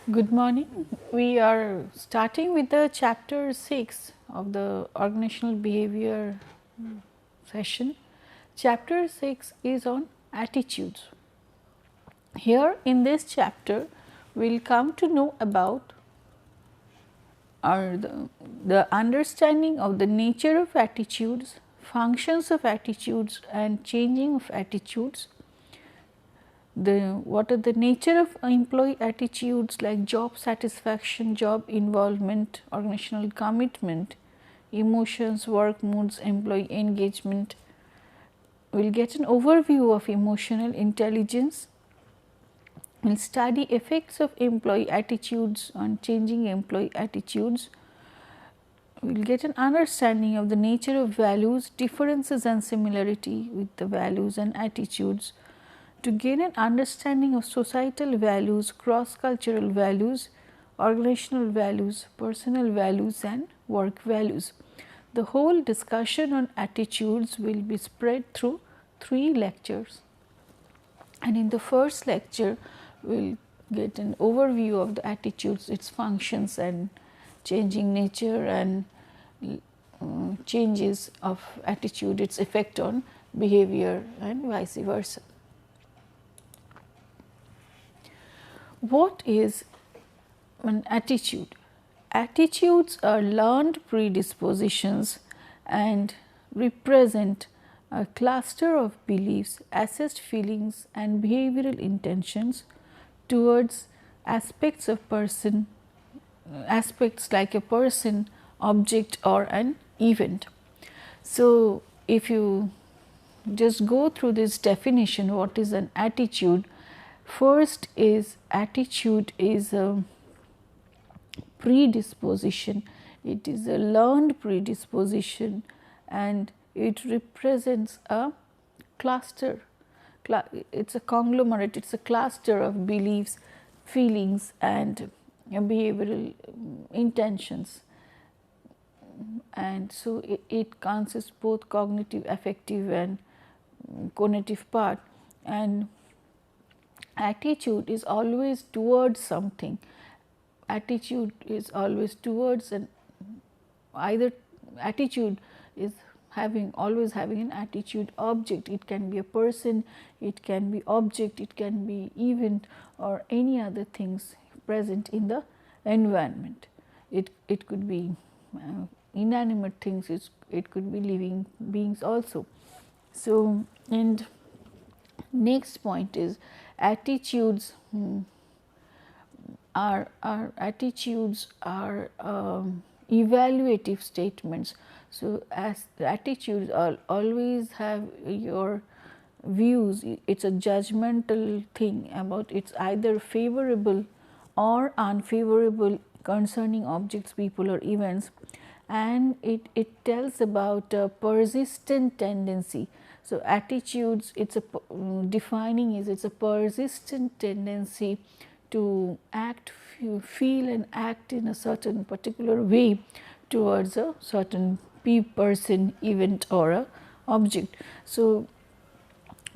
Good morning. We are starting with the chapter 6 of the organizational behavior session. Chapter 6 is on attitudes. Here in this chapter, we will come to know about the understanding of the nature of attitudes, functions of attitudes and changing of attitudes, what are the nature of employee attitudes like job satisfaction, job involvement, organizational commitment, emotions, work moods, employee engagement. We will get an overview of emotional intelligence. We will study effects of employee attitudes on changing employee attitudes. We will get an understanding of the nature of values, differences and similarity with the values and attitudes. To gain an understanding of societal values, cross-cultural values, organizational values, personal values and work values. The whole discussion on attitudes will be spread through 3 lectures. And in the first lecture, we will get an overview of the attitudes, its functions and changing nature and changes of attitude, its effect on behavior and vice versa. What is an attitude? Attitudes are learned predispositions and represent a cluster of beliefs, assessed feelings and behavioral intentions towards aspects of person, aspects like a person, object or an event. So, if you just go through this definition, what is an attitude? First is attitude is a predisposition, it is a learned predisposition and it represents a cluster, it is a conglomerate, it is a cluster of beliefs, feelings and behavioral intentions. And so, it consists both cognitive, affective and conative part, and attitude is always towards something. Attitude is always towards an either attitude is always having an attitude object. It can be a person, it can be object, it can be event or any other things present in the environment. It could be inanimate things, it could be living beings also. So, and next point is attitudes are evaluative statements. So, as the attitudes always have your views, it is a judgmental thing about it is either favorable or unfavorable concerning objects, people or events, and it tells about a persistent tendency. So, attitudes it is a defining is it is a persistent tendency to act, feel and act in a certain particular way towards a certain person, event or a object. So,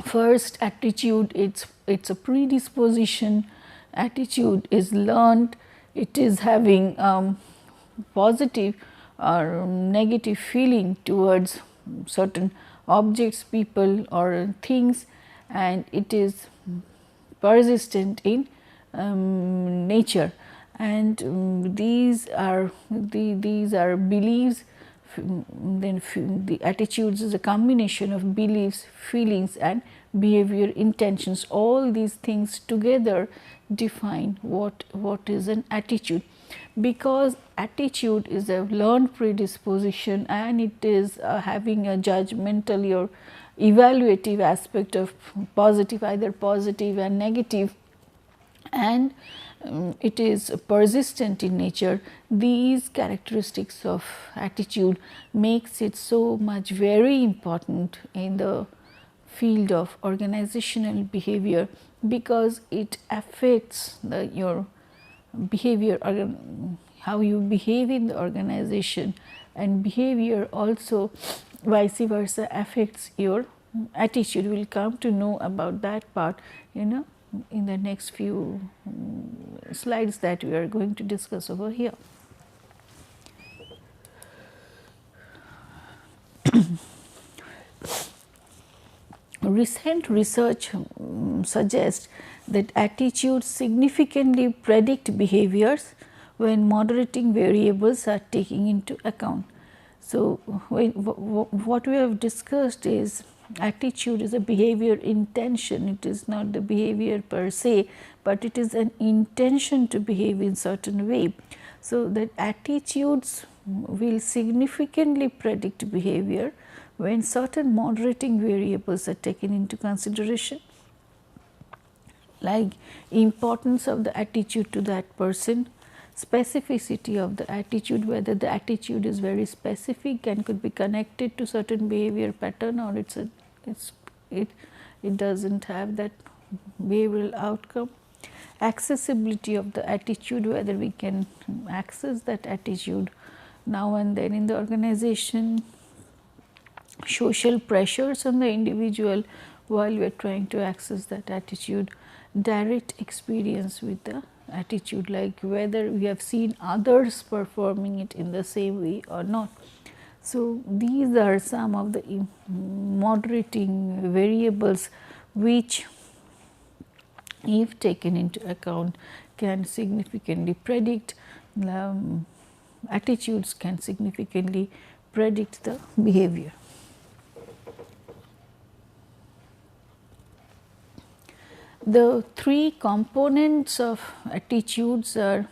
first attitude it's a predisposition, attitude is learned, it is having positive or negative feeling towards certain objects, people or things, and it is persistent in nature, and these are beliefs. Then the attitudes is a combination of beliefs, feelings and behavior intentions. All these things together define what is an attitude, because attitude is a learned predisposition and it is having a judgmental or evaluative aspect of positive, either positive and negative, and it is persistent in nature. These characteristics of attitude makes it so much very important in the field of organizational behavior, because it affects your behavior, how you behave in the organization, and behavior also vice versa affects your attitude. We will come to know about that part in a in the next few slides that we are going to discuss over here. Recent research suggests that attitudes significantly predict behaviors when moderating variables are taken into account. So, what we have discussed is attitude is a behavior intention. It is not the behavior per se, but it is an intention to behave in certain way. So, that attitudes will significantly predict behavior when certain moderating variables are taken into consideration, like importance of the attitude to that person, specificity of the attitude, whether the attitude is very specific and could be connected to certain behavior pattern, or it does not have that behavioral outcome, accessibility of the attitude, whether we can access that attitude now and then in the organization, social pressures on the individual while we are trying to access that attitude, direct experience with the attitude, like whether we have seen others performing it in the same way or not. So, these are some of the moderating variables which, if taken into account, can significantly predict attitudes, can significantly predict the behavior. The three components of attitudes are,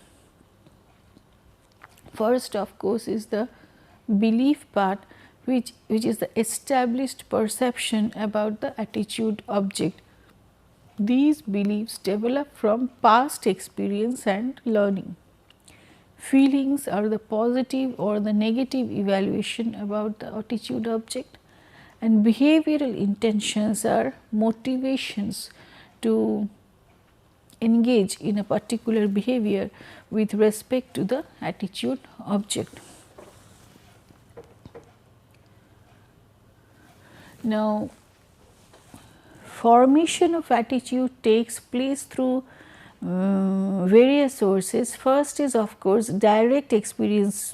first of course is the belief part, which is the established perception about the attitude object. These beliefs develop from past experience and learning. Feelings are the positive or the negative evaluation about the attitude object, and behavioral intentions are motivations to engage in a particular behavior with respect to the attitude object. Now, formation of attitude takes place through various sources. First is of course direct experience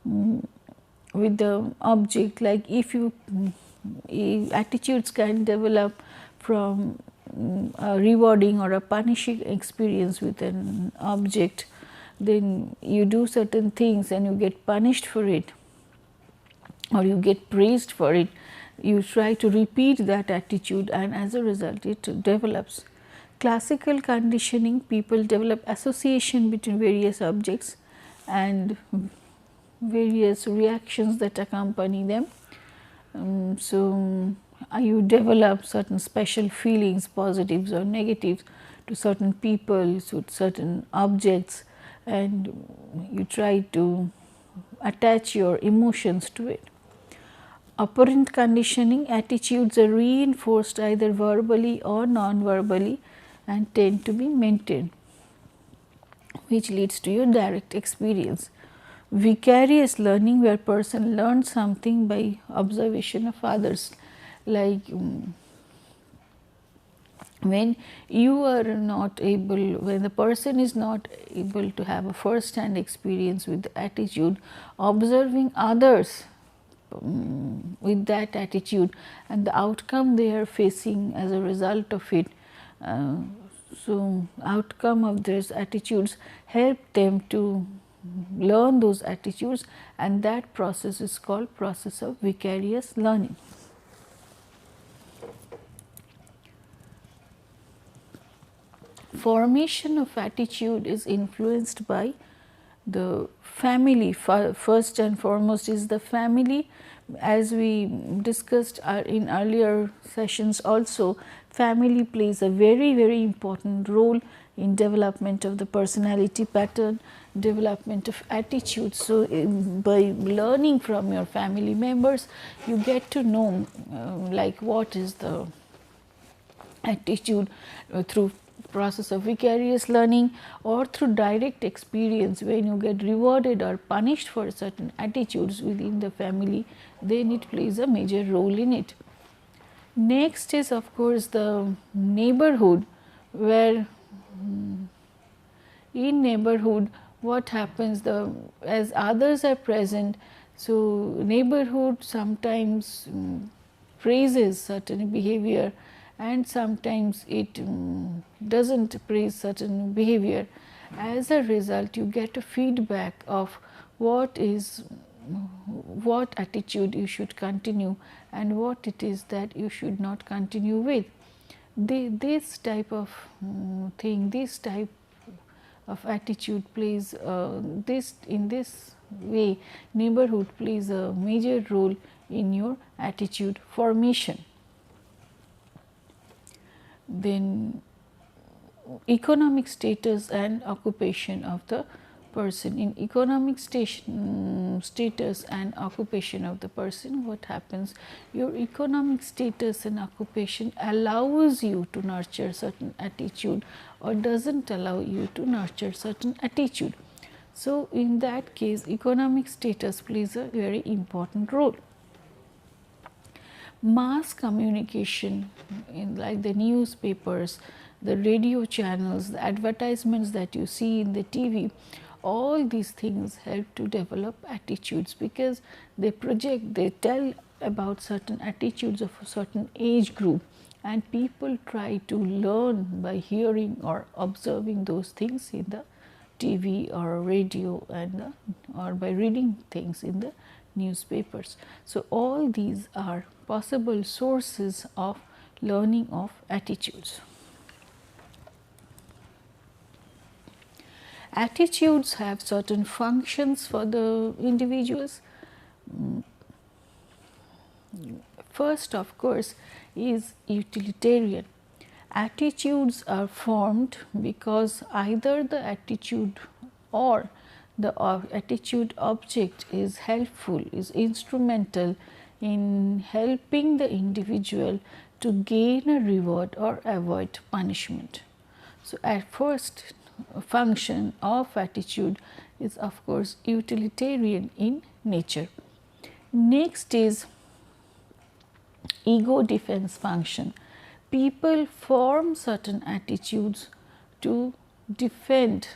with the object, like if you attitudes can develop from a rewarding or a punishing experience with an object, then you do certain things and you get punished for it or you get praised for it, you try to repeat that attitude and as a result it develops. Classical conditioning, people develop association between various objects and various reactions that accompany them. So, you develop certain special feelings, positives or negatives, to certain people, to certain objects, and you try to attach your emotions to it. Operant conditioning, attitudes are reinforced either verbally or non-verbally and tend to be maintained, which leads to your direct experience. Vicarious learning, where person learns something by observation of others, like when you are not able, when the person is not able to have a first hand experience with the attitude, observing others with that attitude and the outcome they are facing as a result of it. So, outcome of these attitudes help them to learn those attitudes, and that process is called process of vicarious learning. Formation of attitude is influenced by the family. First and foremost is the family. As we discussed in earlier sessions also, family plays a very important role in development of the personality pattern, development of attitude. So, by learning from your family members, you get to know like what is the attitude through process of vicarious learning or through direct experience. When you get rewarded or punished for certain attitudes within the family, then it plays a major role in it. Next is of course the neighborhood. where in neighborhood what happens, the as others are present, so neighborhood sometimes praises certain behavior and sometimes it doesn't praise certain behavior. As a result, you get a feedback of what is what attitude you should continue and what it is that you should not continue with. This type of thing, this type of attitude plays this in this way, neighborhood plays a major role in your attitude formation. Then economic status and occupation of the person. In economic status and occupation of the person, what happens, your economic status and occupation allows you to nurture certain attitude or doesn't allow you to nurture certain attitude. So, in that case, economic status plays a very important role. Mass communication in like the newspapers, the radio channels, the advertisements that you see in the TV, all these things help to develop attitudes because they project, they tell about certain attitudes of a certain age group, and people try to learn by hearing or observing those things in the TV or radio and or by reading things in the newspapers. So, all these are possible sources of learning of attitudes. Attitudes have certain functions for the individuals. First, of course, is utilitarian. Attitudes are formed because either the attitude or the attitude object is helpful, is instrumental in helping the individual to gain a reward or avoid punishment. So, at first function of attitude is of course utilitarian in nature. Next is ego defense function. People form certain attitudes to defend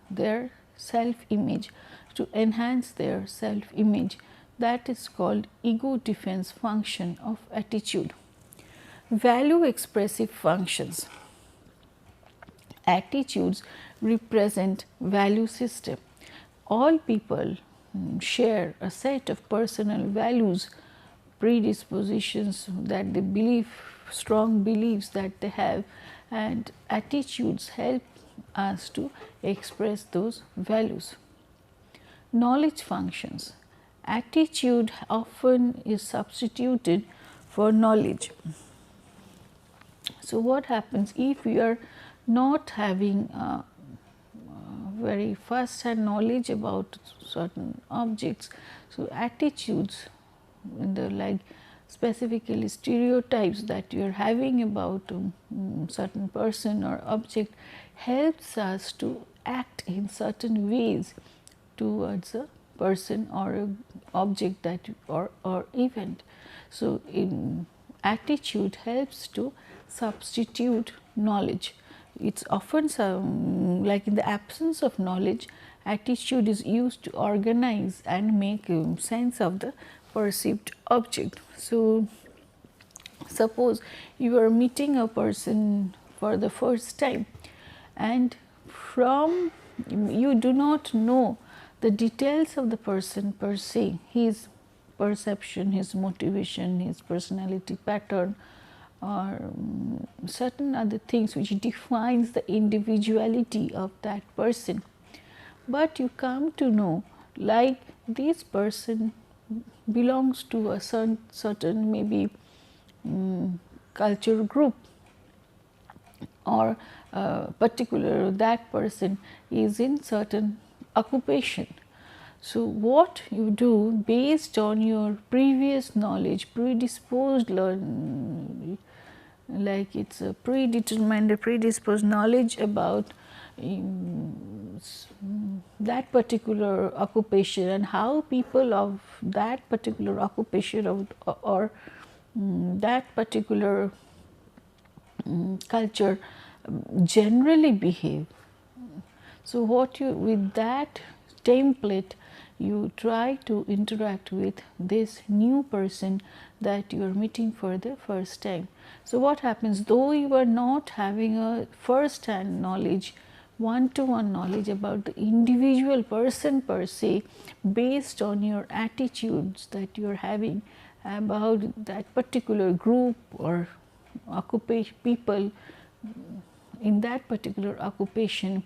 their self image, to enhance their self image. That is called ego defense function of attitude. Value expressive functions. Attitudes represent value system. All people share a set of personal values, predispositions that they believe, strong beliefs that they have, and attitudes help us to express those values. Knowledge functions. Attitude often is substituted for knowledge. So, what happens if we are not having very first hand knowledge about certain objects? So, attitudes in the like specifically stereotypes that you are having about certain person or object helps us to act in certain ways towards a person or a object that or event. So, in attitude helps to substitute knowledge. It's often like in the absence of knowledge, attitude is used to organize and make sense of the perceived object. So, suppose you are meeting a person for the first time and from you do not know the details of the person per se, his perception, his motivation, his personality pattern or certain other things which defines the individuality of that person. But you come to know like this person belongs to a certain maybe culture group or particular that person is in certain occupation. So, what you do based on your previous knowledge, predisposed learn, like it is a predetermined, predisposed knowledge about that particular occupation and how people of that particular occupation or that particular culture generally behave. So what you, with that template, you try to interact with this new person that you are meeting for the first time. So what happens, though you are not having a first hand knowledge, one to one knowledge about the individual person per se, based on your attitudes that you are having about that particular group or occupation, people in that particular occupation,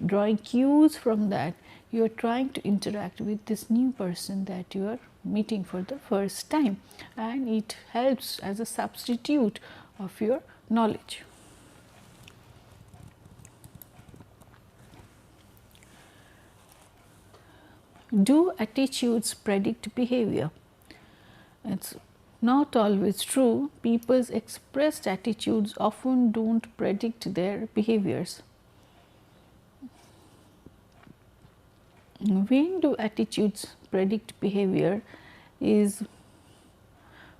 drawing cues from that, you are trying to interact with this new person that you are meeting for the first time, and it helps as a substitute of your knowledge. Do attitudes predict behavior? It's not always true. People's expressed attitudes often don't predict their behaviors. When do attitudes predict behavior is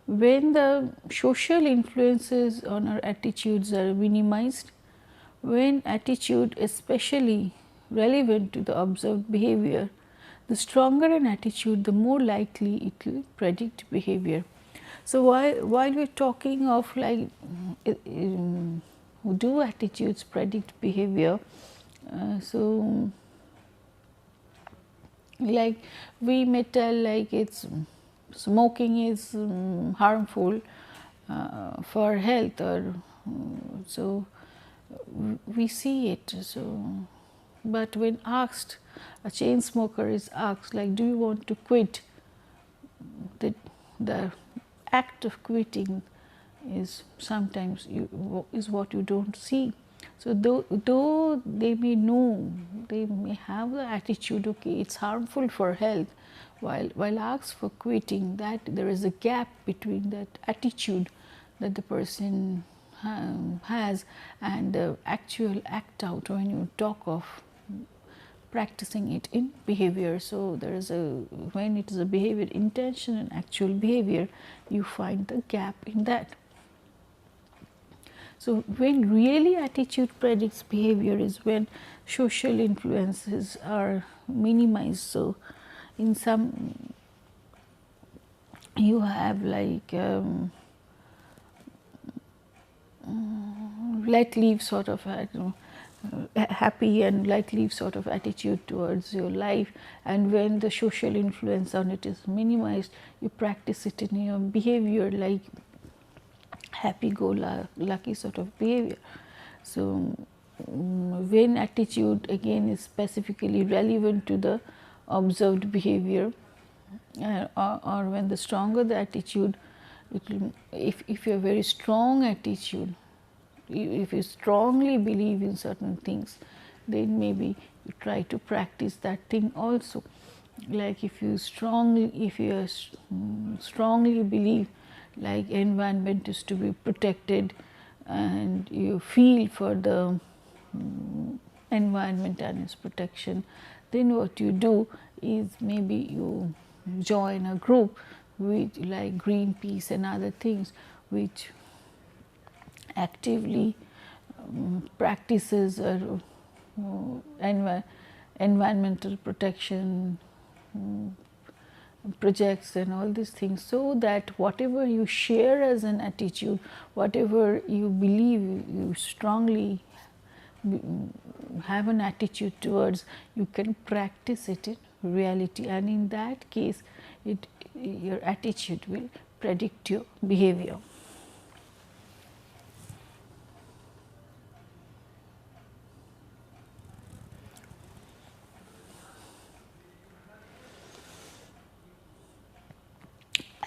when the social influences on our attitudes are minimized, when attitude especially relevant to the observed behavior. The stronger an attitude, the more likely it will predict behavior. So while we're talking of like do attitudes predict behavior, so like we may tell like it's smoking is harmful for health, or so we see it. So but when asked, a chain smoker is asked like, do you want to quit, the act of quitting is sometimes is what you don't see. So though they may know, they may have the attitude, okay, it's harmful for health, while asked for quitting, that there is a gap between that attitude that the person has and the actual act out when you talk of practicing it in behavior. So there is a, when it is a behavior intention and actual behavior, you find the gap in that. So when really attitude predicts behavior is when social influences are minimized. So in some you have like let leave sort of happy and let leave sort of attitude towards your life, and when the social influence on it is minimized, you practice it in your behavior like happy go lucky sort of behavior. So when attitude again is specifically relevant to the observed behavior, or when the stronger the attitude, it will, if you have very strong attitude, if you strongly believe in certain things, then maybe you try to practice that thing also. Like if you strongly believe like environment is to be protected, and you feel for the environment and its protection, then what you do is maybe you join a group with like Greenpeace and other things which actively practices environmental protection projects and all these things, so that whatever you share as an attitude, whatever you believe, you strongly have an attitude towards, you can practice it in reality, and in that case your attitude will predict your behavior.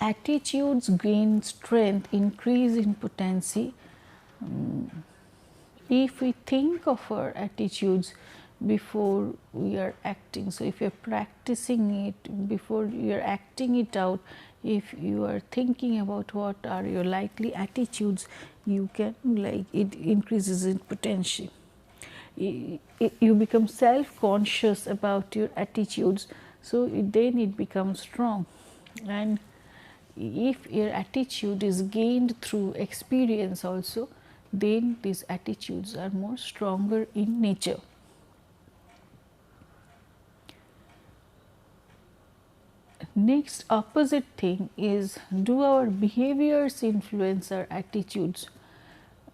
Attitudes gain strength, increase in potency. If we think of our attitudes before we are acting, so if you are practicing it before you are acting it out, if you are thinking about what are your likely attitudes, you can like it increases in potential. You become self-conscious about your attitudes, so then it becomes strong. And if your attitude is gained through experience also, then these attitudes are more stronger in nature. Next, opposite thing is, do our behaviors influence our attitudes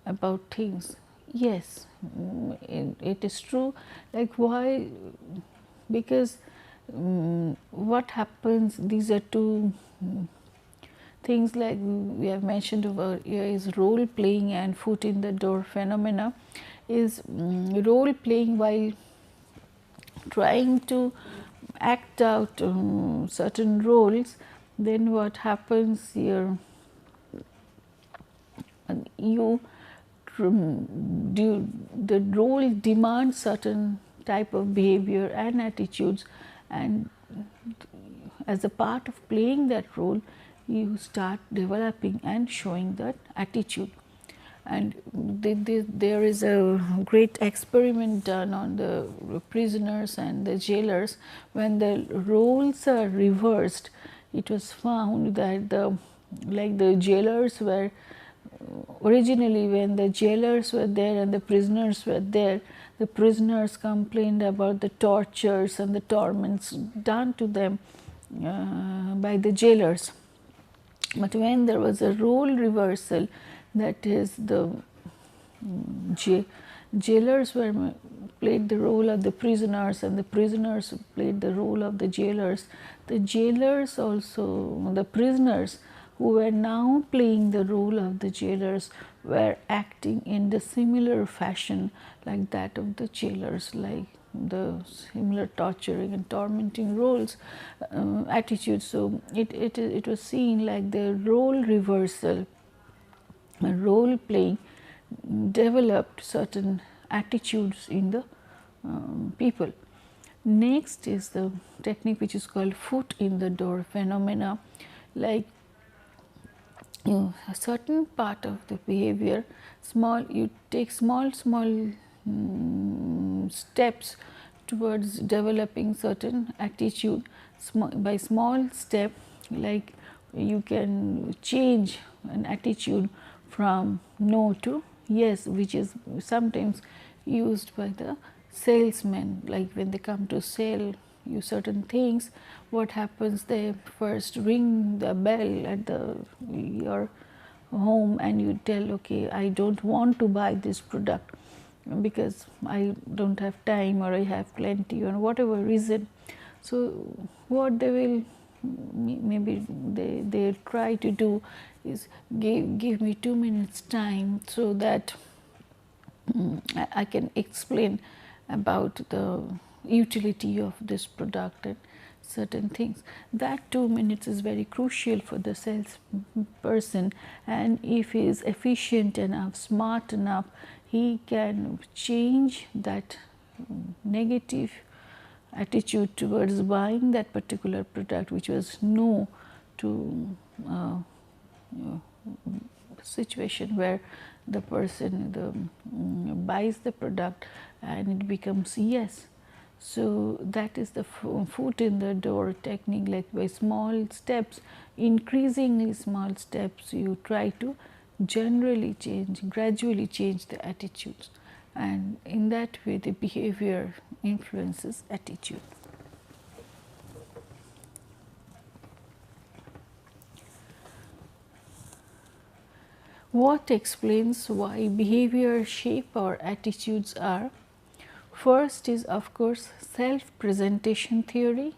about things? Yes, it is true. Like, why? Because what happens, these are two things like we have mentioned over here, is role playing and foot in the door phenomena. Is role playing while trying to act out certain roles, then what happens here, you do, the role demands certain type of behavior and attitudes, and as a part of playing that role you start developing and showing that attitude. And there is a great experiment done on the prisoners and the jailers. When the roles are reversed, it was found that the jailers were originally, when the jailers were there and the prisoners were there, the prisoners complained about the tortures and the torments done to them by the jailers. But when there was a role reversal, that is, the jailers played the role of the prisoners and the prisoners played the role of the jailers, the jailers also, the prisoners who were now playing the role of the jailers were acting in the similar fashion like that of the jailers, like the similar torturing and tormenting roles, attitudes. So it was seen like the role reversal, role playing developed certain attitudes in the people. Next is the technique which is called foot in the door phenomena. Like, a certain part of the behavior, you take small steps towards developing certain attitude. By small step, like you can change an attitude from no to yes, which is sometimes used by the salesmen. Like when they come to sell you certain things, what happens, they first ring the bell at your home and you tell, okay, I don't want to buy this product because I don't have time or I have plenty or whatever reason. So what they will, maybe they try to do is give me 2 minutes time so that I can explain about the utility of this product and certain things. That 2 minutes is very crucial for the salesperson, and if he is efficient enough, smart enough, he can change that negative attitude towards buying that particular product, which was no, to situation where the person buys the product and it becomes yes. So that is the foot in the door technique. Like by small steps, increasingly small steps, you try to gradually change the attitudes, and in that way the behavior influences attitude. What explains why behavior shape our attitudes are: first is, of course, self-presentation theory.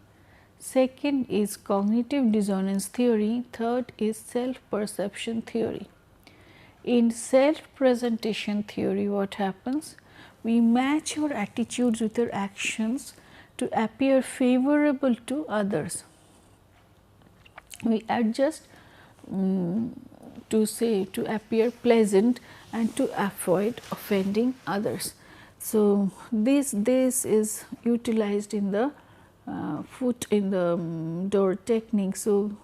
Second is cognitive dissonance theory. Third is self-perception theory. In self-presentation theory, what happens? We match our attitudes with our actions to appear favorable to others. We adjust to appear pleasant and to avoid offending others. So this is utilized in the foot in the door technique. So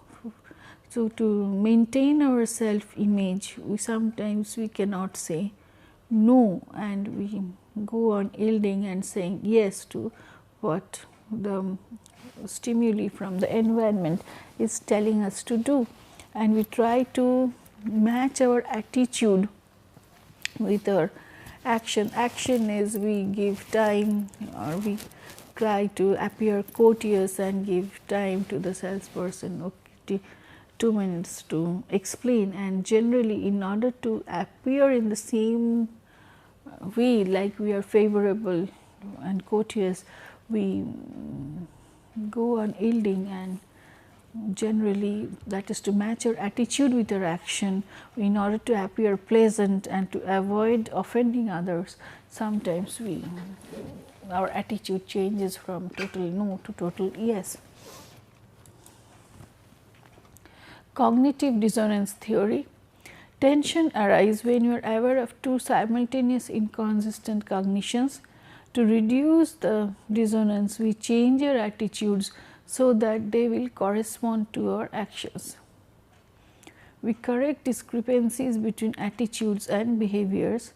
to maintain our self image, sometimes we cannot say no, and we go on yielding and saying yes to what the stimuli from the environment is telling us to do, and we try to match our attitude with our action. Action is we give time, or we try to appear courteous and give time to the salesperson, okay, 2 minutes to explain. And generally, in order to appear in the same way, like we are favorable and courteous, we go on yielding, and generally that is to match our attitude with our action in order to appear pleasant and to avoid offending others. Sometimes our attitude changes from total no to total yes. Cognitive dissonance theory. Tension arises when you are aware of two simultaneous inconsistent cognitions. To reduce the dissonance, we change our attitudes so that they will correspond to our actions. We correct discrepancies between attitudes and behaviors.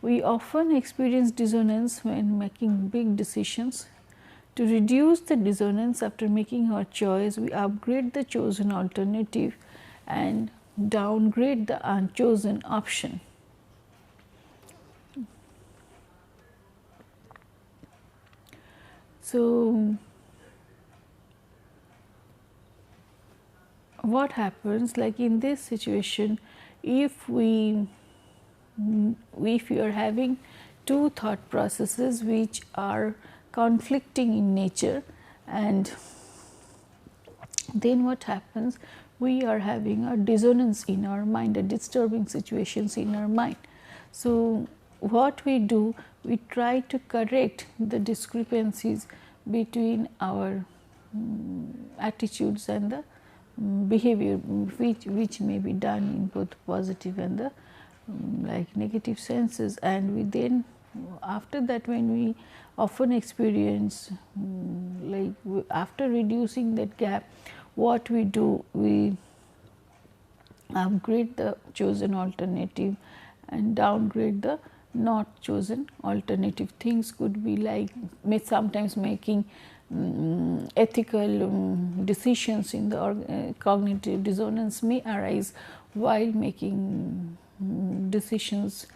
We often experience dissonance when making big decisions. To reduce the dissonance after making our choice, we upgrade the chosen alternative and downgrade the unchosen option. So, what happens, like in this situation, if you are having two thought processes which are conflicting in nature, and then what happens, we are having a dissonance in our mind, a disturbing situations in our mind. So, what we do, we try to correct the discrepancies between our attitudes and the behavior, which may be done in both positive and the like negative senses. And we then, after that, when we often experience like after reducing that gap, what we do, we upgrade the chosen alternative and downgrade the not chosen alternative. Things could be like sometimes making ethical decisions in the cognitive dissonance may arise while making decisions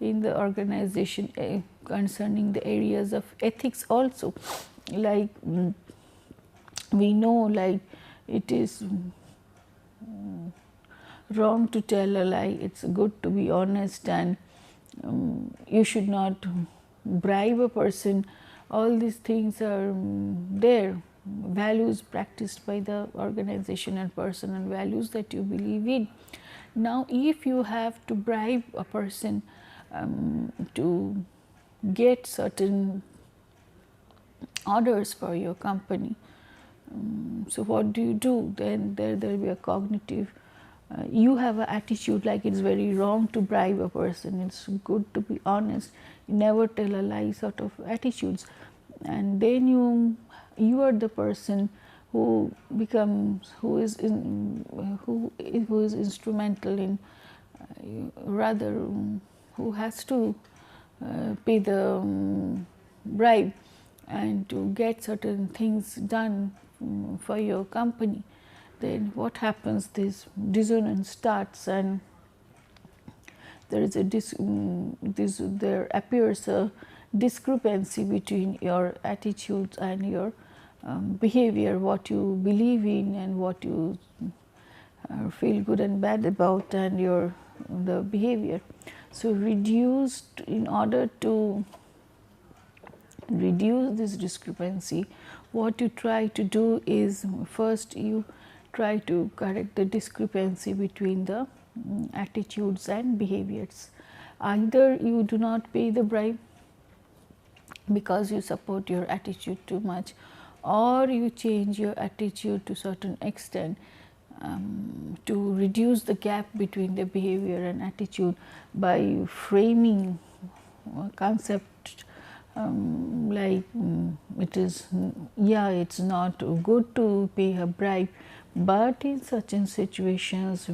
in the organization concerning the areas of ethics also. Like we know, like it is wrong to tell a lie, it is good to be honest, and you should not bribe a person. All these things are there, values practiced by the organization and personal values that you believe in. Now, if you have to bribe a person to get certain orders for your company, so what do? Then there will be a cognitive, you have an attitude like it is very wrong to bribe a person, it is good to be honest, never tell a lie sort of attitudes. And then you are the person who becomes, who is instrumental in rather who has to pay the bribe and to get certain things done for your company. Then what happens, this dissonance starts, and there is there appears a discrepancy between your attitudes and your behavior, what you believe in and what you feel good and bad about, and the behavior. So, in order to reduce this discrepancy, what you try to do is, first you try to correct the discrepancy between the attitudes and behaviors. Either you do not pay the bribe because you support your attitude too much, or you change your attitude to certain extent to reduce the gap between the behavior and attitude by framing a concept like it is, yeah, it is not good to pay a bribe, but in certain situations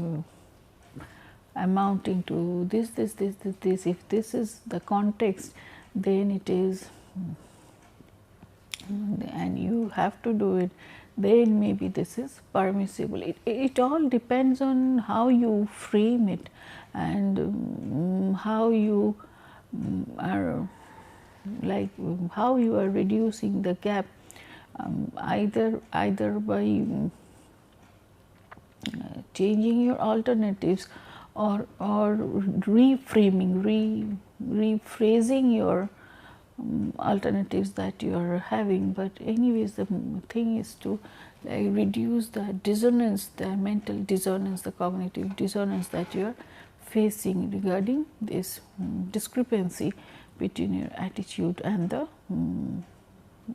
amounting to this, if this is the context, then it is, and you have to do it, then maybe this is permissible. It all depends on how you frame it, and how you are like how you are reducing the gap, either by changing your alternatives, or reframing, rephrasing your alternatives that you are having. But anyways, the thing is to reduce the dissonance, the mental dissonance, the cognitive dissonance that you are facing regarding this discrepancy between your attitude and the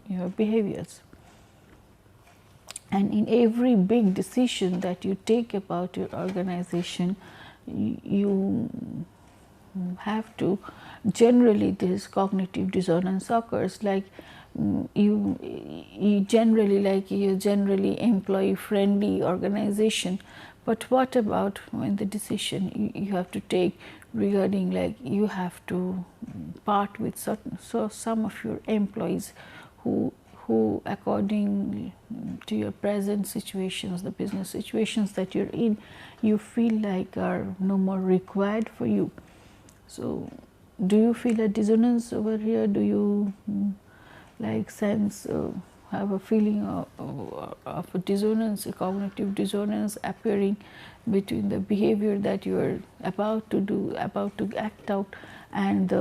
your behaviors. And in every big decision that you take about your organization, you have to, generally this cognitive dissonance occurs, like you generally employee friendly organization, but what about when the decision you have to take regarding, like you have to part with some of your employees who according to your present situations, the business situations that you're in, you feel like are no more required for you. So do you feel a dissonance over here? Do you like sense have a feeling of a dissonance, a cognitive dissonance appearing between the behavior that you are about to do, about to act out, and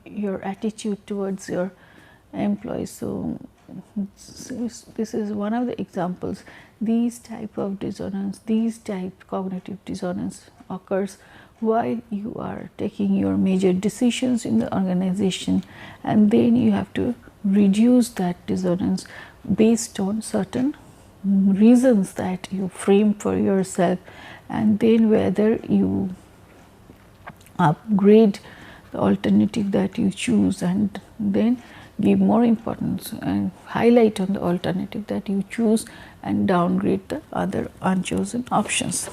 your attitude towards your employees? So this is one of the examples. These type of dissonance, these type cognitive dissonance occurs while you are taking your major decisions in the organization, and then you have to reduce that dissonance based on certain reasons that you frame for yourself, and then whether you upgrade the alternative that you choose, and then give more importance and highlight on the alternative that you choose, and downgrade the other unchosen options.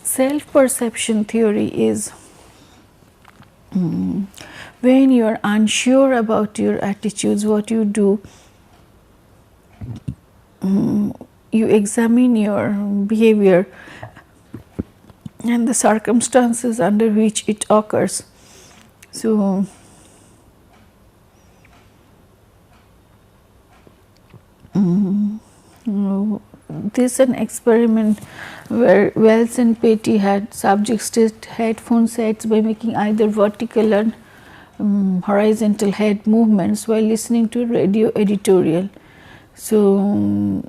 Self-perception theory is when you are unsure about your attitudes, what you do, you examine your behavior and the circumstances under which it occurs. So this is an experiment where Wells and Petty had subjects test headphone sets by making either vertical and horizontal head movements while listening to radio editorial. So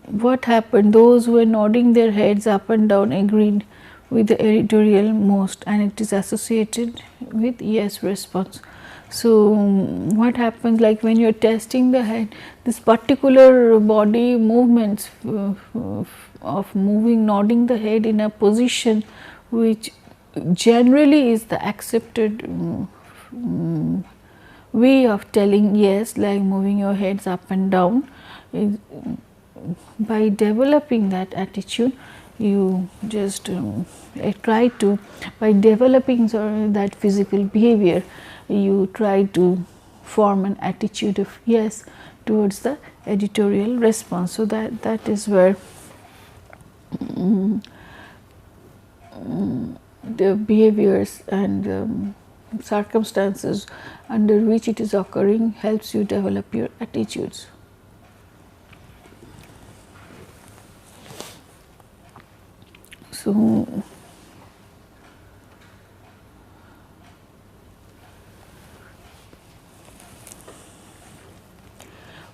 what happened? Those who were nodding their heads up and down agreed with the editorial most, and it is associated with yes response. So what happens, like when you are testing the head, this particular body movements of moving, nodding the head in a position which generally is the accepted way of telling yes, like moving your heads up and down. By developing that attitude, you just try to, by developing that physical behavior, you try to form an attitude of yes towards the editorial response. So that is where the behaviors and circumstances under which it is occurring helps you develop your attitudes. So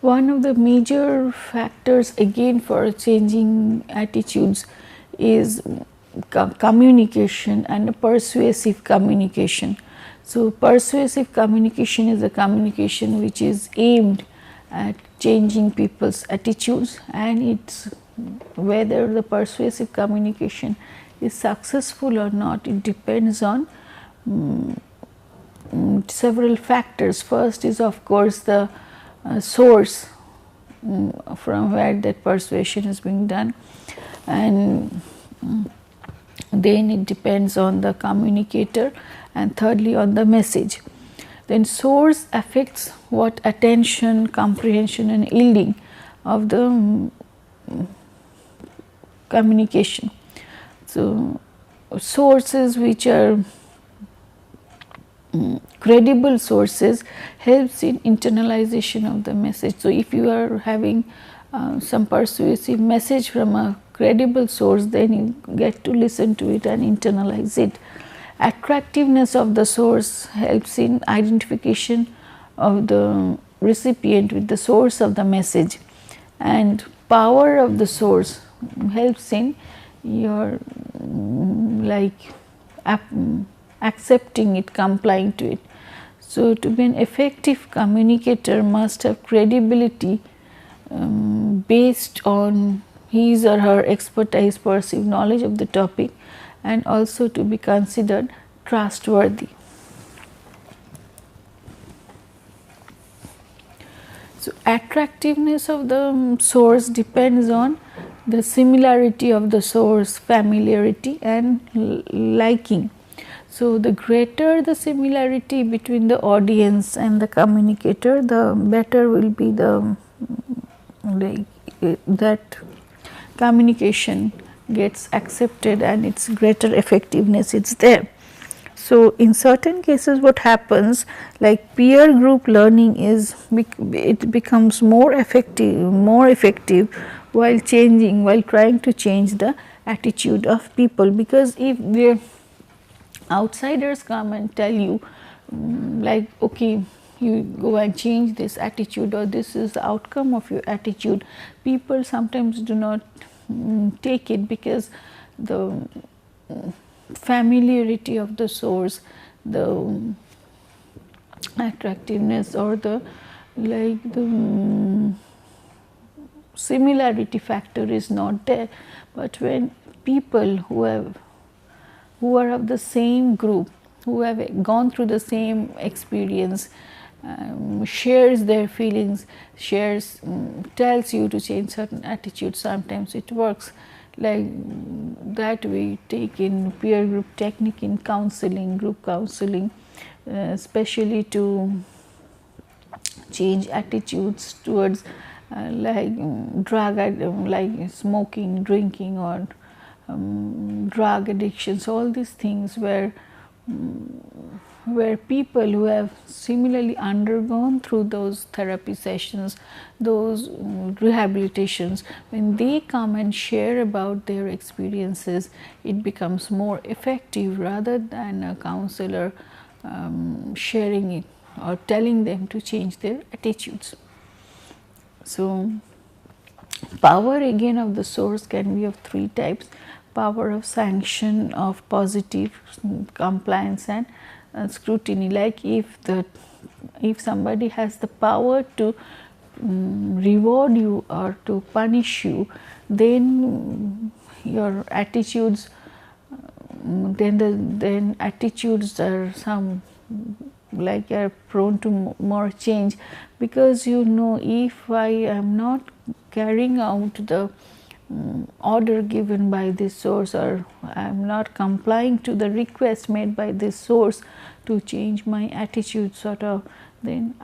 one of the major factors again for changing attitudes is communication and persuasive communication. So persuasive communication is a communication which is aimed at changing people's attitudes, and it's whether the persuasive communication is successful or not, it depends on several factors. First is of course the source from where that persuasion is being done, and then it depends on the communicator, and thirdly on the message. Then source affects what attention, comprehension and yielding. of the communication. So, sources which are credible sources helps in internalization of the message. So, if you are having some persuasive message from a credible source, then you get to listen to it and internalize it. Attractiveness of the source helps in identification of the recipient with the source of the message, and power of the source helps in your accepting it, complying to it. So, to be an effective communicator must have credibility based on his or her expertise, perceived knowledge of the topic, and also to be considered trustworthy. So, attractiveness of the source depends on the similarity of the source, familiarity and liking. So, the greater the similarity between the audience and the communicator, the better will be the that communication gets accepted and its greater effectiveness is there. So, in certain cases what happens, like peer group learning is, it becomes more effective while trying to change the attitude of people, because if the outsiders come and tell you like, okay, you go and change this attitude, or this is the outcome of your attitude, people sometimes do not take it, because the familiarity of the source, the attractiveness, or the similarity factor is not there. But when people who are of the same group, who have gone through the same experience, shares their feelings, tells you to change certain attitudes, sometimes it works. Like that we take in peer group technique in counseling, group counseling, especially to change attitudes towards drug, like smoking, drinking, or drug addictions, all these things where people who have similarly undergone through those therapy sessions, those rehabilitations, when they come and share about their experiences, it becomes more effective rather than a counselor sharing it or telling them to change their attitudes. So, power again of the source can be of three types: power of sanction, of positive compliance, and scrutiny. Like if somebody has the power to reward you or to punish you, then your attitudes, then attitudes are are prone to more change, because if I am not carrying out the order given by this source, or I am not complying to the request made by this source to change my attitude, then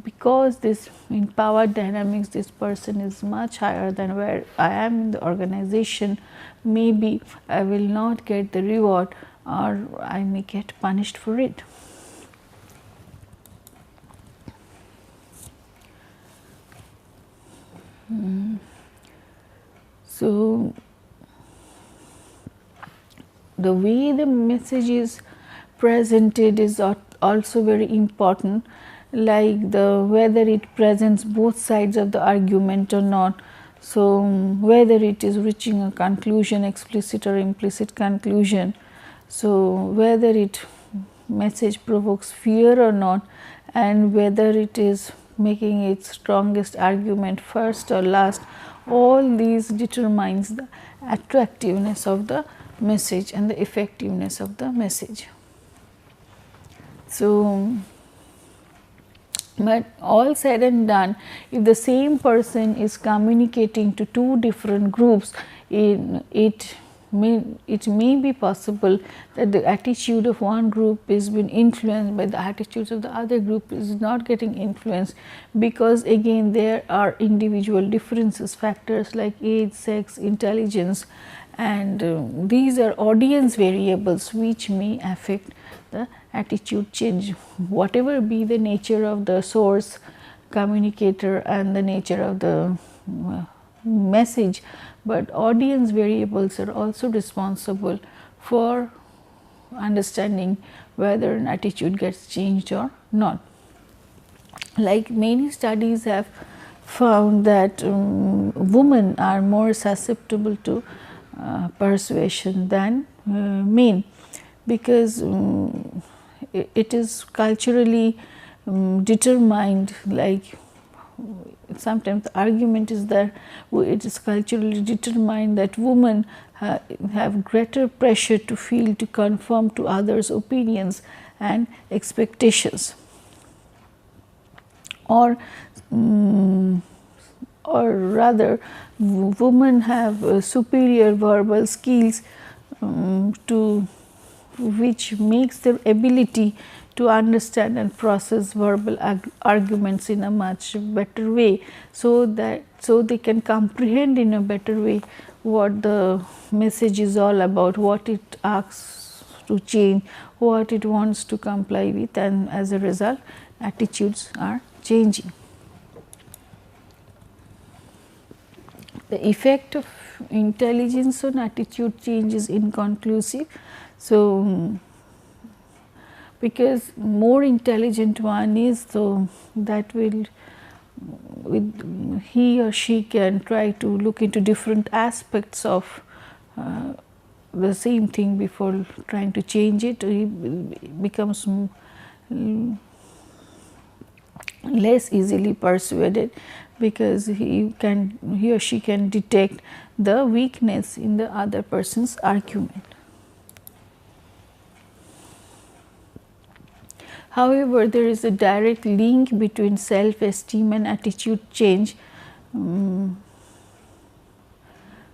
because this in power dynamics, this person is much higher than where I am in the organization, maybe I will not get the reward, or I may get punished for it. So, the way the message is presented is also very important, like whether it presents both sides of the argument or not. So, whether it is reaching a conclusion, explicit or implicit conclusion. So, whether it message provokes fear or not, and whether it is making its strongest argument first or last, all these determines the attractiveness of the message and the effectiveness of the message. So, but all said and done, if the same person is communicating to two different groups, it it may be possible that the attitude of one group is being influenced by the attitudes of the other group is not getting influenced, because again there are individual differences, factors like age, sex, intelligence, and these are audience variables which may affect the attitude change, whatever be the nature of the source, communicator, and the nature of the message, but audience variables are also responsible for understanding whether an attitude gets changed or not. Like many studies have found that women are more susceptible to persuasion than men, because it is culturally determined. Like sometimes the argument is that it is culturally determined that women have greater pressure to feel to conform to others' opinions and expectations, or rather women have superior verbal skills to which makes their ability to understand and process verbal arguments in a much better way, so they can comprehend in a better way what the message is all about, what it asks to change, what it wants to comply with, and as a result attitudes are changing. The effect of intelligence on attitude change is inconclusive. So, because more intelligent one is, so that will he or she can try to look into different aspects of the same thing before trying to change it. He becomes less easily persuaded, because he or she can detect the weakness in the other person's argument. However, there is a direct link between self-esteem and attitude change.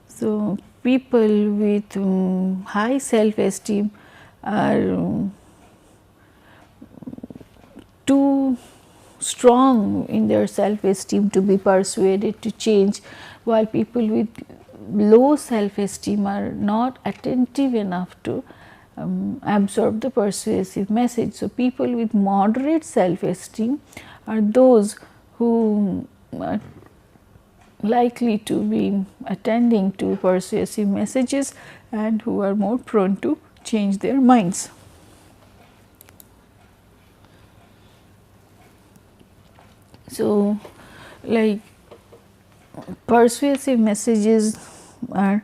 So, people with high self-esteem are too strong in their self-esteem to be persuaded to change, while people with low self-esteem are not attentive enough to absorb the persuasive message. So, people with moderate self-esteem are those who are likely to be attending to persuasive messages and who are more prone to change their minds. So, like persuasive messages are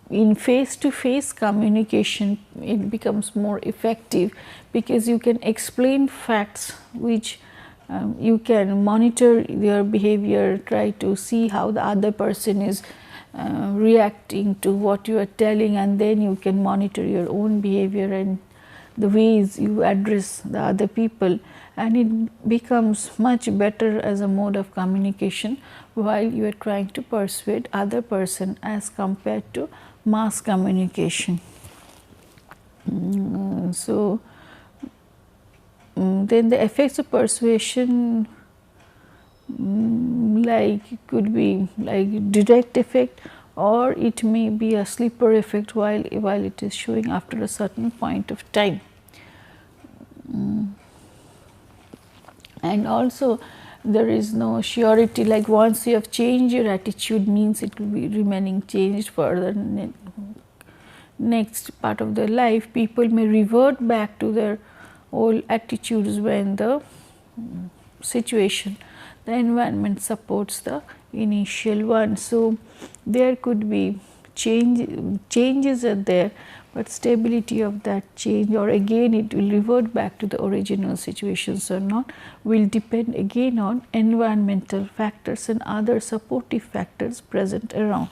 in face-to-face communication, it becomes more effective, because you can explain facts which you can monitor their behavior, try to see how the other person is reacting to what you are telling, and then you can monitor your own behavior and the ways you address the other people, and it becomes much better as a mode of communication while you are trying to persuade other person as compared to mass communication. So, then the effects of persuasion like could be like direct effect, or it may be a sleeper effect while it is showing after a certain point of time. And also there is no surety, like once you have changed your attitude means it will be remaining changed for the next part of their life. People may revert back to their old attitudes when the situation, the environment supports the initial one. So, there could be changes are there, but stability of that change, or again it will revert back to the original situations or not, will depend again on environmental factors and other supportive factors present around.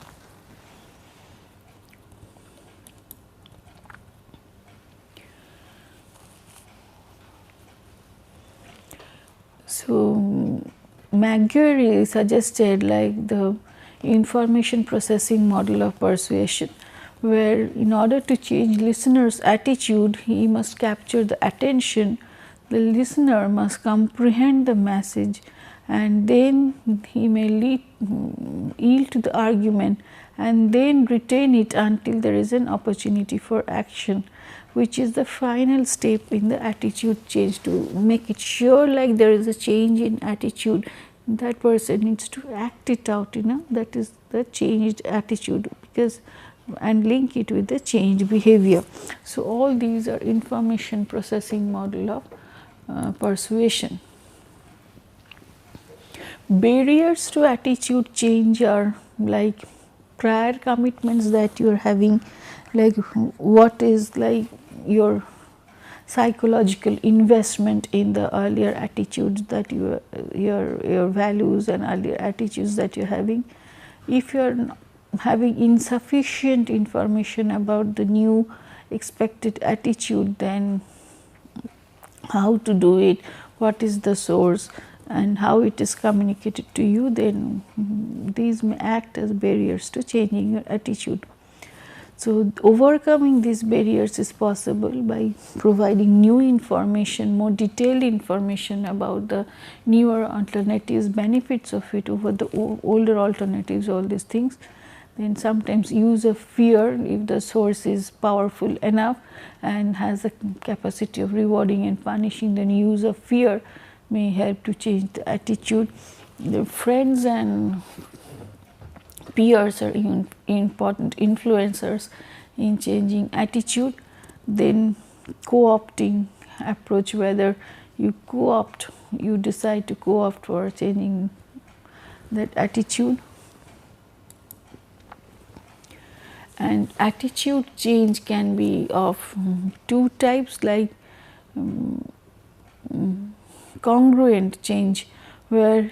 So, McGurry suggested like the information processing model of persuasion, where in order to change listener's attitude, he must capture the attention. The listener must comprehend the message, and then he may yield to the argument and then retain it until there is an opportunity for action, which is the final step in the attitude change. To make it sure like there is a change in attitude, that person needs to act it out, that is the changed attitude, because and link it with the changed behavior. So, all these are information processing model of persuasion. Barriers to attitude change are like prior commitments that you are having, like what is like your psychological investment in the earlier attitudes that your values and earlier attitudes that you are having. If you are having insufficient information about the new expected attitude, then how to do it, what is the source, and how it is communicated to you, then these may act as barriers to changing your attitude. So, overcoming these barriers is possible by providing new information, more detailed information about the newer alternatives, benefits of it over the older alternatives, all these things. Then sometimes use of fear, if the source is powerful enough and has a capacity of rewarding and punishing, then use of fear may help to change the attitude. The friends and peers are important influencers in changing attitude. Then co-opting approach, whether you decide to co-opt for changing that attitude. And attitude change can be of two types, like congruent change, where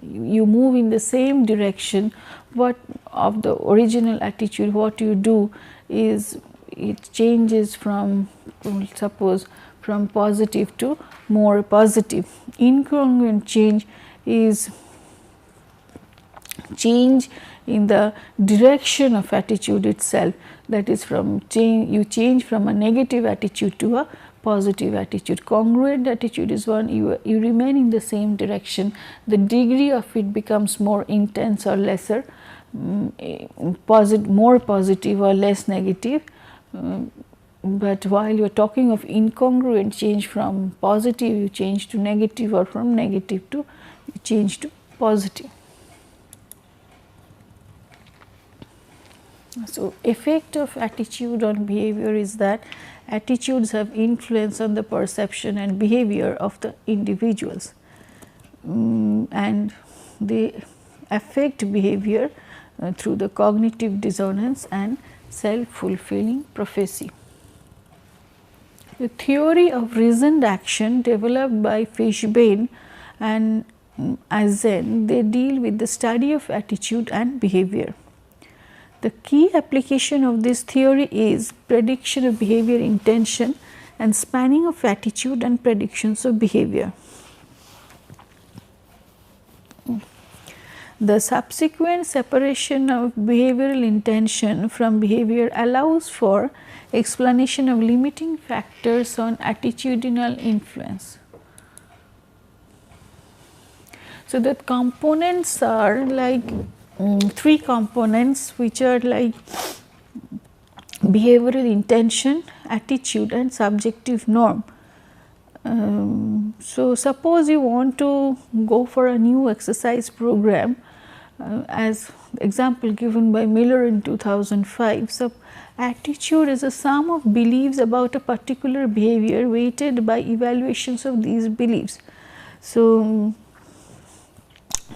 you move in the same direction what of the original attitude. What you do is it changes from, suppose, from positive to more positive. Incongruent change is change in the direction of attitude itself, that is from you change from a negative attitude to a positive attitude. Congruent attitude is one you remain in the same direction, the degree of it becomes more intense or lesser, more positive or less negative. But while you are talking of incongruent change, from positive you change to negative, or from negative to you change to positive. So, effect of attitude on behavior is that attitudes have influence on the perception and behavior of the individuals, and they affect behavior through the cognitive dissonance and self-fulfilling prophecy. The theory of reasoned action developed by Fishbane and Eisen, they deal with the study of attitude and behavior. The key application of this theory is prediction of behavior intention and spanning of attitude and predictions of behavior. The subsequent separation of behavioral intention from behavior allows for explanation of limiting factors on attitudinal influence. So, the components are like three components, which are like behavioral intention, attitude and subjective norm. So, suppose you want to go for a new exercise program, as example given by Miller in 2005. So, attitude is a sum of beliefs about a particular behavior weighted by evaluations of these beliefs. So,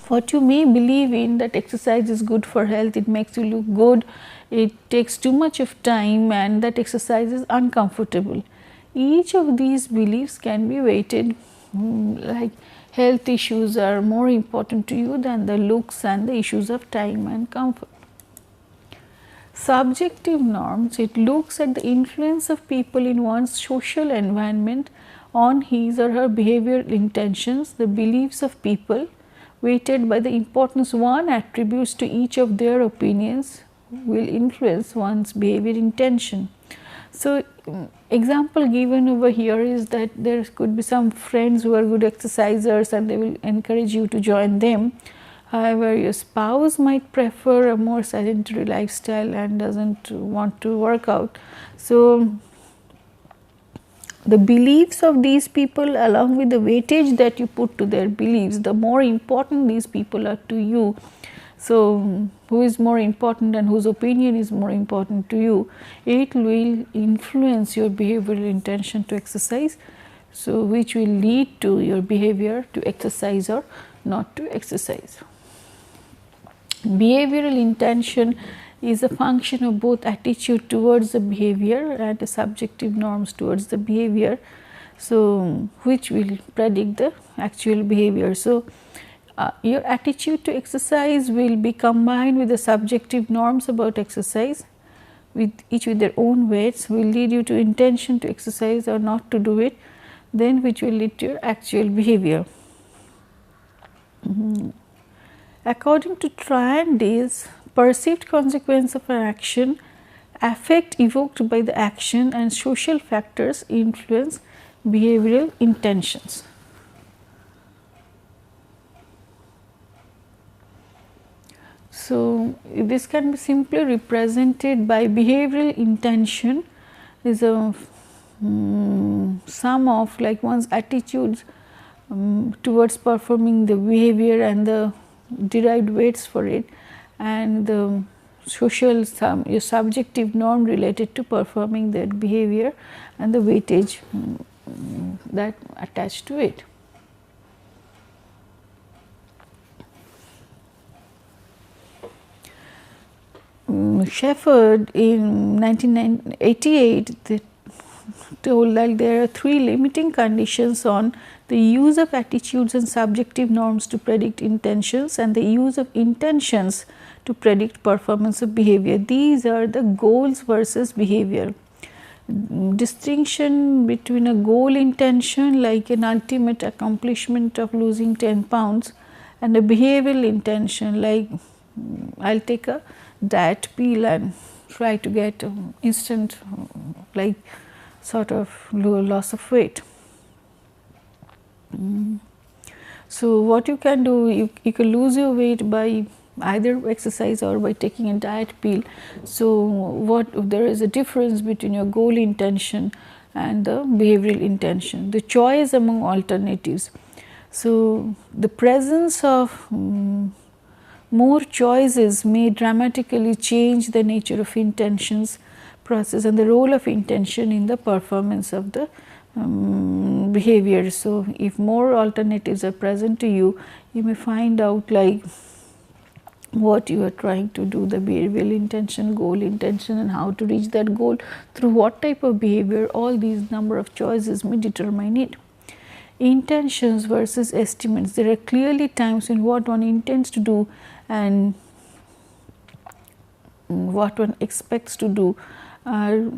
what you may believe in, that exercise is good for health, it makes you look good, it takes too much of time, and that exercise is uncomfortable. Each of these beliefs can be weighted, like health issues are more important to you than the looks and the issues of time and comfort. Subjective norms, it looks at the influence of people in one's social environment on his or her behavioral intentions, the beliefs of people weighted by the importance one attributes to each of their opinions, will influence one's behavior intention. So, example given over here is that there could be some friends who are good exercisers and they will encourage you to join them. However, your spouse might prefer a more sedentary lifestyle and does not want to work out. So, the beliefs of these people along with the weightage that you put to their beliefs, the more important these people are to you. So, who is more important and whose opinion is more important to you, it will influence your behavioral intention to exercise. So, which will lead to your behavior to exercise or not to exercise. Behavioral intention is a function of both attitude towards the behavior and the subjective norms towards the behavior. So, which will predict the actual behavior. So, your attitude to exercise will be combined with the subjective norms about exercise, with each with their own weights, will lead you to intention to exercise or not to do it, then which will lead to your actual behavior. According to Triandes, perceived consequence of an action, affect evoked by the action and social factors influence behavioral intentions. So, this can be simply represented by behavioral intention is a sum of like one's attitudes towards performing the behavior and the derived weights for it, and the social your subjective norm related to performing that behavior and the weightage that attached to it. Shepherd in 1988 told that there are 3 limiting conditions on the use of attitudes and subjective norms to predict intentions and the use of intentions to predict performance of behavior. These are the goals versus behavior. Distinction between a goal intention like an ultimate accomplishment of losing 10 pounds and a behavioral intention like I will take a diet pill and try to get instant like sort of loss of weight. So, what you can do, you can lose your weight by either exercise or by taking a diet pill. So, what there is a difference between your goal intention and the behavioral intention, the choice among alternatives. So, the presence of more choices may dramatically change the nature of intentions process and the role of intention in the performance of the behavior. So, if more alternatives are present to you, you may find out like what you are trying to do, the behavioral intention, goal intention, and how to reach that goal through what type of behavior. All these number of choices may determine it. Intentions versus estimates. There are clearly times in what one intends to do and what one expects to do are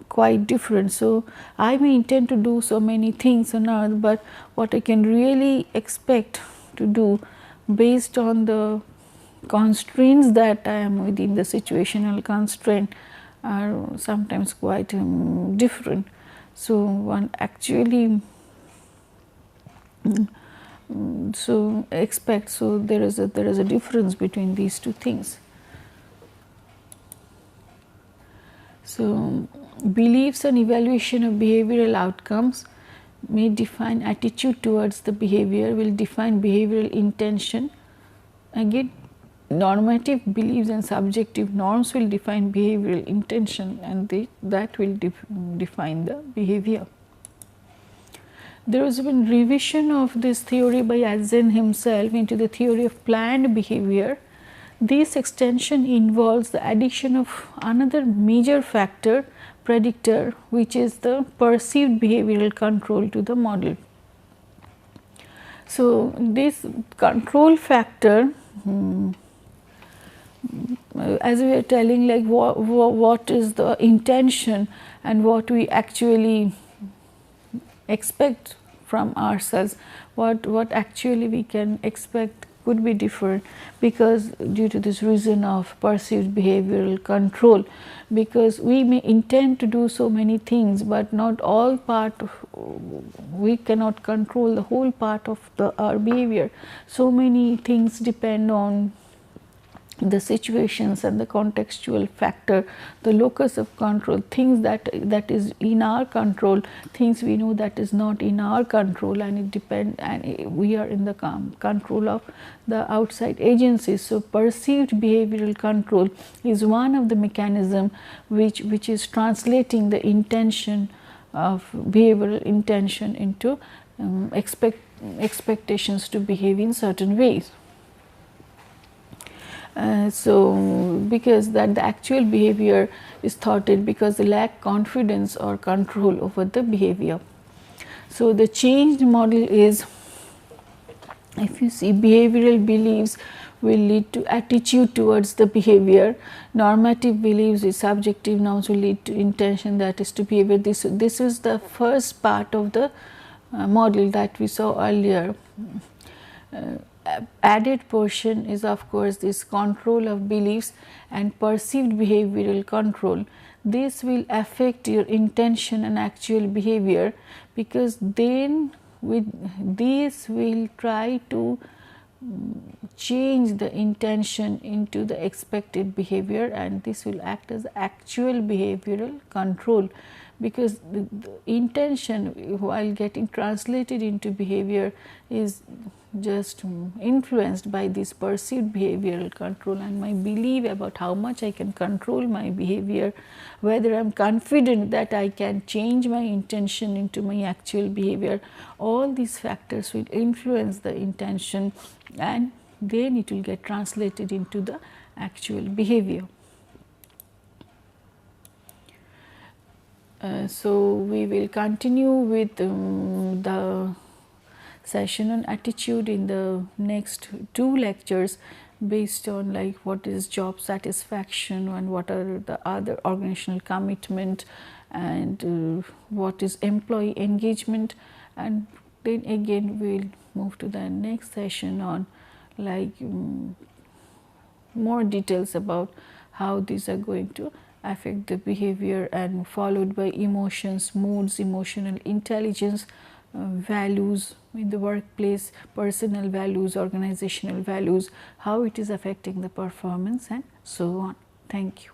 quite different. So, I may intend to do so many things on earth, but what I can really expect to do based on the constraints that I am within, the situational constraint are sometimes quite different. So, one actually so expect, so there is a difference between these two things. So, beliefs and evaluation of behavioral outcomes may define attitude towards the behavior, will define behavioral intention. Again, normative beliefs and subjective norms will define behavioral intention, and that will define the behavior. There has been revision of this theory by Azen himself into the theory of planned behavior. This extension involves the addition of another major factor predictor, which is the perceived behavioral control to the model. So, this control factor as we are telling like what is the intention and what we actually expect from ourselves, what actually we can expect could be different, because due to this reason of perceived behavioral control, because we may intend to do so many things, but not all part of, we cannot control the whole part of our behavior. So many things depend on the situations and the contextual factor, the locus of control, things that is in our control, things we know that is not in our control, and it depend, and we are in the control of the outside agencies. So perceived behavioral control is one of the mechanism which is translating the intention of behavioral intention into expectations to behave in certain ways. So because that the actual behavior is thwarted because they lack confidence or control over the behavior. So the changed model is, if you see, behavioral beliefs will lead to attitude towards the behavior, normative beliefs is subjective norms will lead to intention, that is to behavior. This is the first part of the model that we saw earlier. Added portion is of course this control of beliefs and perceived behavioral control. This will affect your intention and actual behavior, because then with this will try to change the intention into the expected behavior, and this will act as actual behavioral control, because the intention while getting translated into behavior is just influenced by this perceived behavioral control, and my belief about how much I can control my behavior, whether I am confident that I can change my intention into my actual behavior. All these factors will influence the intention, and then it will get translated into the actual behavior. So we will continue with the session on attitude in the next 2 lectures, based on like what is job satisfaction and what are the other organizational commitment, and what is employee engagement, and then again we will move to the next session on like more details about how these are going to affect the behavior, and followed by emotions, moods, emotional intelligence, values in the workplace, personal values, organizational values, how it is affecting the performance, and so on. Thank you.